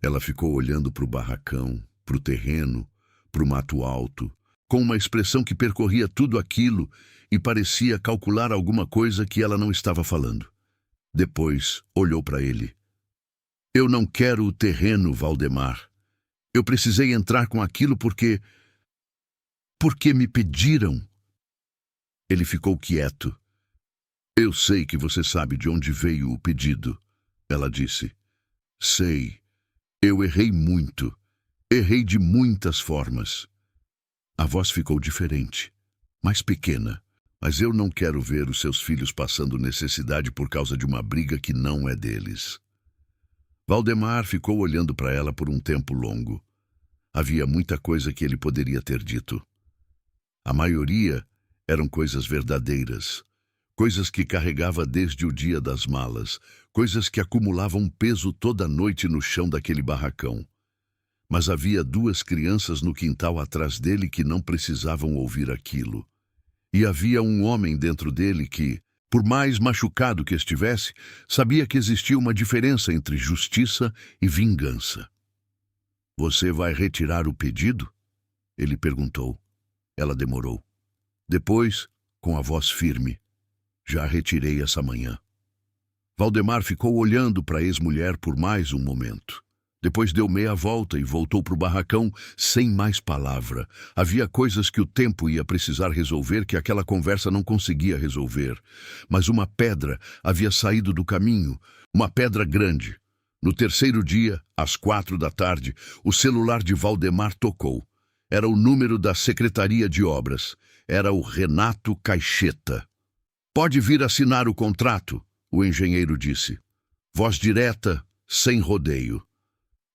Ela ficou olhando para o barracão, para o terreno, para o mato alto, com uma expressão que percorria tudo aquilo e parecia calcular alguma coisa que ela não estava falando. Depois olhou para ele. "Eu não quero o terreno, Valdemar. Eu precisei entrar com aquilo porque me pediram." Ele ficou quieto. "Eu sei que você sabe de onde veio o pedido," ela disse. "Sei. Eu errei muito. Errei de muitas formas." A voz ficou diferente, mais pequena. "Mas eu não quero ver os seus filhos passando necessidade por causa de uma briga que não é deles." Valdemar ficou olhando para ela por um tempo longo. Havia muita coisa que ele poderia ter dito. A maioria eram coisas verdadeiras, coisas que carregava desde o dia das malas, coisas que acumulavam peso toda noite no chão daquele barracão. Mas havia 2 crianças no quintal atrás dele que não precisavam ouvir aquilo. E havia um homem dentro dele que, por mais machucado que estivesse, sabia que existia uma diferença entre justiça e vingança. "Você vai retirar o pedido?" ele perguntou. Ela demorou. Depois, com a voz firme, "Já retirei essa manhã." Valdemar ficou olhando para a ex-mulher por mais um momento. Depois deu meia volta e voltou para o barracão sem mais palavra. Havia coisas que o tempo ia precisar resolver que aquela conversa não conseguia resolver. Mas uma pedra havia saído do caminho, uma pedra grande. No terceiro dia, às 4 da tarde, o celular de Valdemar tocou. Era o número da Secretaria de Obras. Era o Renato Caixeta. "Pode vir assinar o contrato," o engenheiro disse. Voz direta, sem rodeio.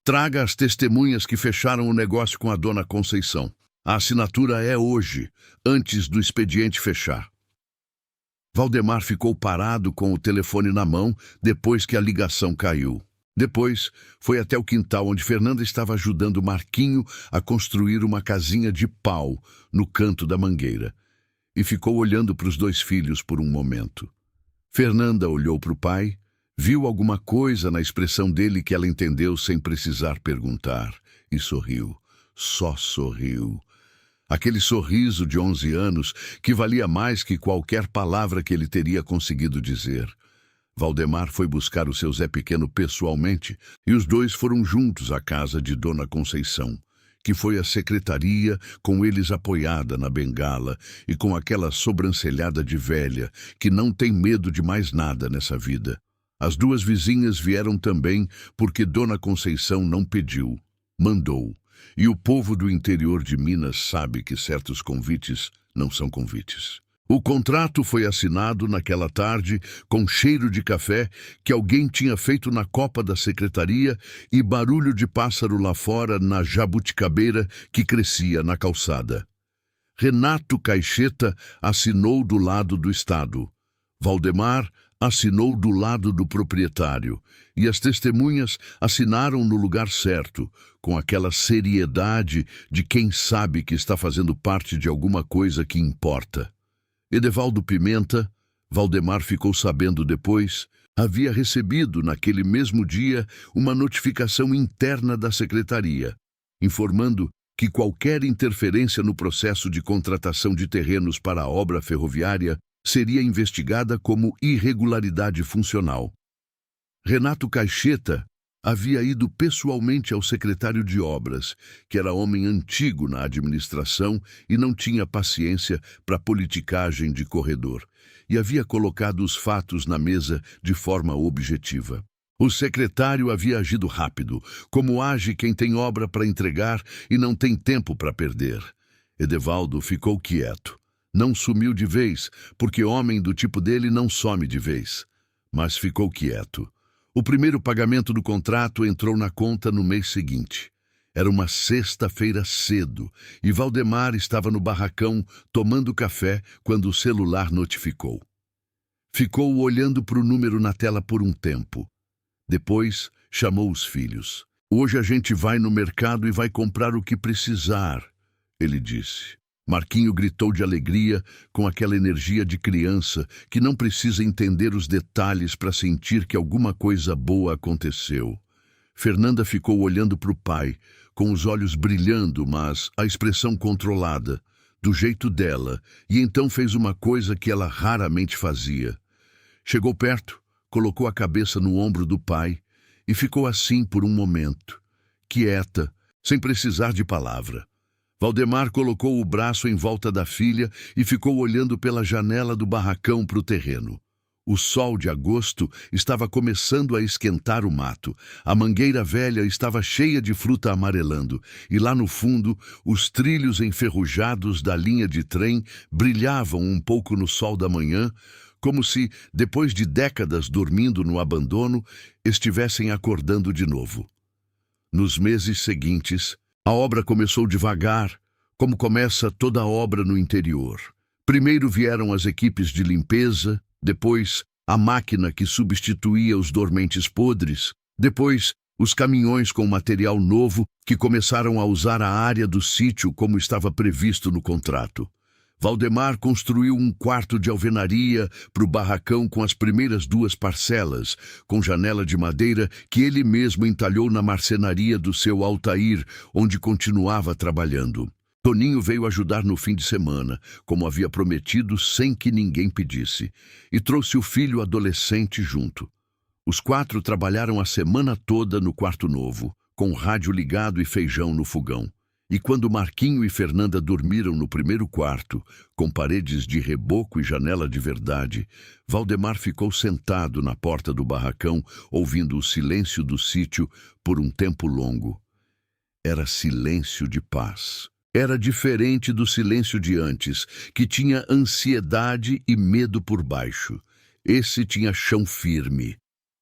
"Traga as testemunhas que fecharam o negócio com a dona Conceição. A assinatura é hoje, antes do expediente fechar." Valdemar ficou parado com o telefone na mão depois que a ligação caiu. Depois, foi até o quintal onde Fernanda estava ajudando Marquinho a construir uma casinha de pau no canto da mangueira. E ficou olhando para os 2 filhos por um momento. Fernanda olhou para o pai, viu alguma coisa na expressão dele que ela entendeu sem precisar perguntar, e sorriu. Só sorriu. Aquele sorriso de 11 anos que valia mais que qualquer palavra que ele teria conseguido dizer. Valdemar foi buscar o seu Zé Pequeno pessoalmente e os 2 foram juntos à casa de Dona Conceição, que foi à secretaria com eles apoiada na bengala e com aquela sobrancelhada de velha que não tem medo de mais nada nessa vida. As 2 vizinhas vieram também porque Dona Conceição não pediu, mandou. E o povo do interior de Minas sabe que certos convites não são convites. O contrato foi assinado naquela tarde com cheiro de café que alguém tinha feito na copa da secretaria e barulho de pássaro lá fora na jabuticabeira que crescia na calçada. Renato Caixeta assinou do lado do Estado. Valdemar assinou do lado do proprietário, e as testemunhas assinaram no lugar certo, com aquela seriedade de quem sabe que está fazendo parte de alguma coisa que importa. Edevaldo Pimenta, Valdemar ficou sabendo depois, havia recebido naquele mesmo dia uma notificação interna da secretaria, informando que qualquer interferência no processo de contratação de terrenos para a obra ferroviária seria investigada como irregularidade funcional. Renato Caixeta havia ido pessoalmente ao secretário de obras, que era homem antigo na administração e não tinha paciência para politicagem de corredor, e havia colocado os fatos na mesa de forma objetiva. O secretário havia agido rápido, como age quem tem obra para entregar e não tem tempo para perder. Edevaldo ficou quieto. Não sumiu de vez, porque homem do tipo dele não some de vez. Mas ficou quieto. O primeiro pagamento do contrato entrou na conta no mês seguinte. Era uma sexta-feira cedo, e Valdemar estava no barracão tomando café quando o celular notificou. Ficou olhando para o número na tela por um tempo. Depois, chamou os filhos. "Hoje a gente vai no mercado e vai comprar o que precisar", ele disse. Marquinho gritou de alegria, com aquela energia de criança que não precisa entender os detalhes para sentir que alguma coisa boa aconteceu. Fernanda ficou olhando para o pai, com os olhos brilhando, mas a expressão controlada, do jeito dela, e então fez uma coisa que ela raramente fazia. Chegou perto, colocou a cabeça no ombro do pai e ficou assim por um momento, quieta, sem precisar de palavra. Valdemar colocou o braço em volta da filha e ficou olhando pela janela do barracão para o terreno. O sol de agosto estava começando a esquentar o mato. A mangueira velha estava cheia de fruta amarelando, e lá no fundo, os trilhos enferrujados da linha de trem brilhavam um pouco no sol da manhã, como se, depois de décadas dormindo no abandono, estivessem acordando de novo. Nos meses seguintes, a obra começou devagar, como começa toda obra no interior. Primeiro vieram as equipes de limpeza, depois a máquina que substituía os dormentes podres, depois os caminhões com material novo que começaram a usar a área do sítio como estava previsto no contrato. Valdemar construiu um quarto de alvenaria para o barracão com as primeiras 2 parcelas, com janela de madeira que ele mesmo entalhou na marcenaria do seu Altair, onde continuava trabalhando. Toninho veio ajudar no fim de semana, como havia prometido, sem que ninguém pedisse, e trouxe o filho adolescente junto. Os 4 trabalharam a semana toda no quarto novo, com o rádio ligado e feijão no fogão. E quando Marquinho e Fernanda dormiram no primeiro quarto, com paredes de reboco e janela de verdade, Valdemar ficou sentado na porta do barracão, ouvindo o silêncio do sítio por um tempo longo. Era silêncio de paz. Era diferente do silêncio de antes, que tinha ansiedade e medo por baixo. Esse tinha chão firme.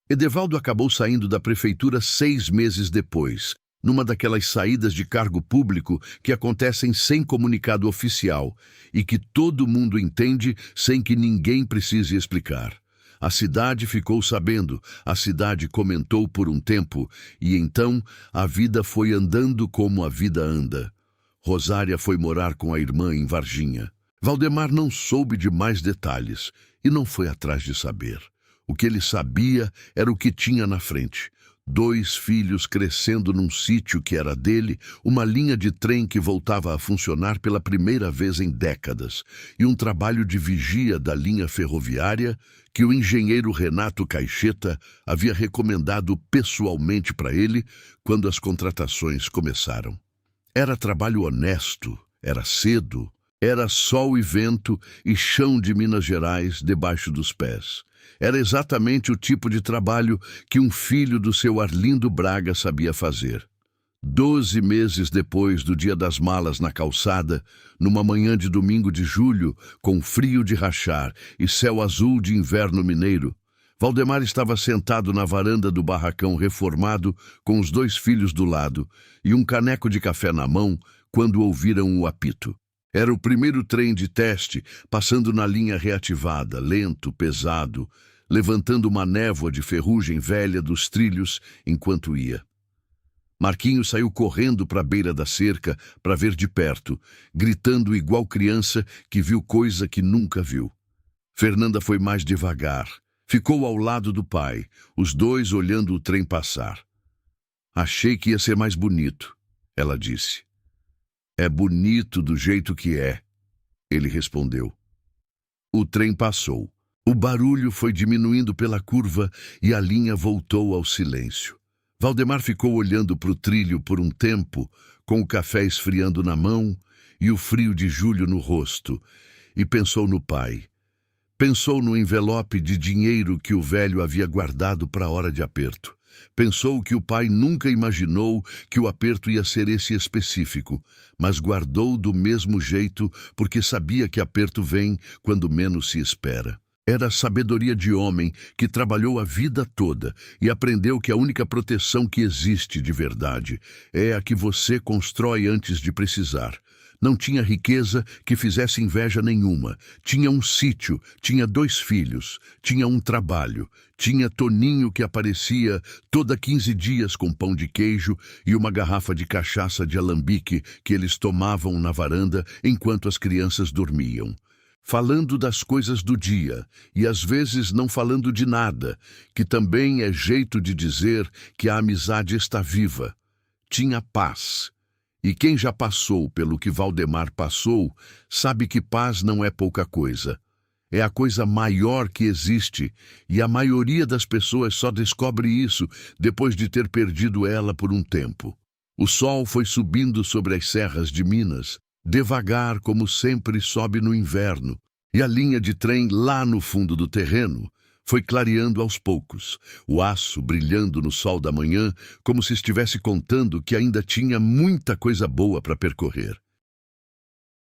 Edevaldo acabou saindo da prefeitura 6 meses depois, numa daquelas saídas de cargo público que acontecem sem comunicado oficial e que todo mundo entende sem que ninguém precise explicar. A cidade ficou sabendo, a cidade comentou por um tempo, e então a vida foi andando como a vida anda. Rosária foi morar com a irmã em Varginha. Valdemar não soube de mais detalhes e não foi atrás de saber. O que ele sabia era o que tinha na frente. 2 filhos crescendo num sítio que era dele, uma linha de trem que voltava a funcionar pela primeira vez em décadas, e um trabalho de vigia da linha ferroviária que o engenheiro Renato Caixeta havia recomendado pessoalmente para ele quando as contratações começaram. Era trabalho honesto, era cedo, era sol e vento e chão de Minas Gerais debaixo dos pés. Era exatamente o tipo de trabalho que um filho do seu Arlindo Braga sabia fazer. 12 meses depois do dia das malas na calçada, numa manhã de domingo de julho, com frio de rachar e céu azul de inverno mineiro, Valdemar estava sentado na varanda do barracão reformado com os 2 filhos do lado e um caneco de café na mão quando ouviram o apito. Era o primeiro trem de teste passando na linha reativada, lento, pesado, levantando uma névoa de ferrugem velha dos trilhos enquanto ia. Marquinho saiu correndo para a beira da cerca para ver de perto, gritando igual criança que viu coisa que nunca viu. Fernanda foi mais devagar. Ficou ao lado do pai, os 2 olhando o trem passar. "Achei que ia ser mais bonito", ela disse. "É bonito do jeito que é", ele respondeu. O trem passou. O barulho foi diminuindo pela curva e a linha voltou ao silêncio. Valdemar ficou olhando para o trilho por um tempo, com o café esfriando na mão e o frio de julho no rosto, e pensou no pai. Pensou no envelope de dinheiro que o velho havia guardado para a hora de aperto. Pensou que o pai nunca imaginou que o aperto ia ser esse específico, mas guardou do mesmo jeito porque sabia que aperto vem quando menos se espera. Era a sabedoria de homem que trabalhou a vida toda e aprendeu que a única proteção que existe de verdade é a que você constrói antes de precisar. Não tinha riqueza que fizesse inveja nenhuma. Tinha um sítio, tinha 2 filhos, tinha um trabalho, tinha Toninho que aparecia toda 15 dias com pão de queijo e uma garrafa de cachaça de alambique que eles tomavam na varanda enquanto as crianças dormiam. Falando das coisas do dia e às vezes não falando de nada, que também é jeito de dizer que a amizade está viva. Tinha paz. E quem já passou pelo que Valdemar passou, sabe que paz não é pouca coisa. É a coisa maior que existe, e a maioria das pessoas só descobre isso depois de ter perdido ela por um tempo. O sol foi subindo sobre as serras de Minas, devagar como sempre sobe no inverno, e a linha de trem lá no fundo do terreno foi clareando aos poucos, o aço brilhando no sol da manhã, como se estivesse contando que ainda tinha muita coisa boa para percorrer.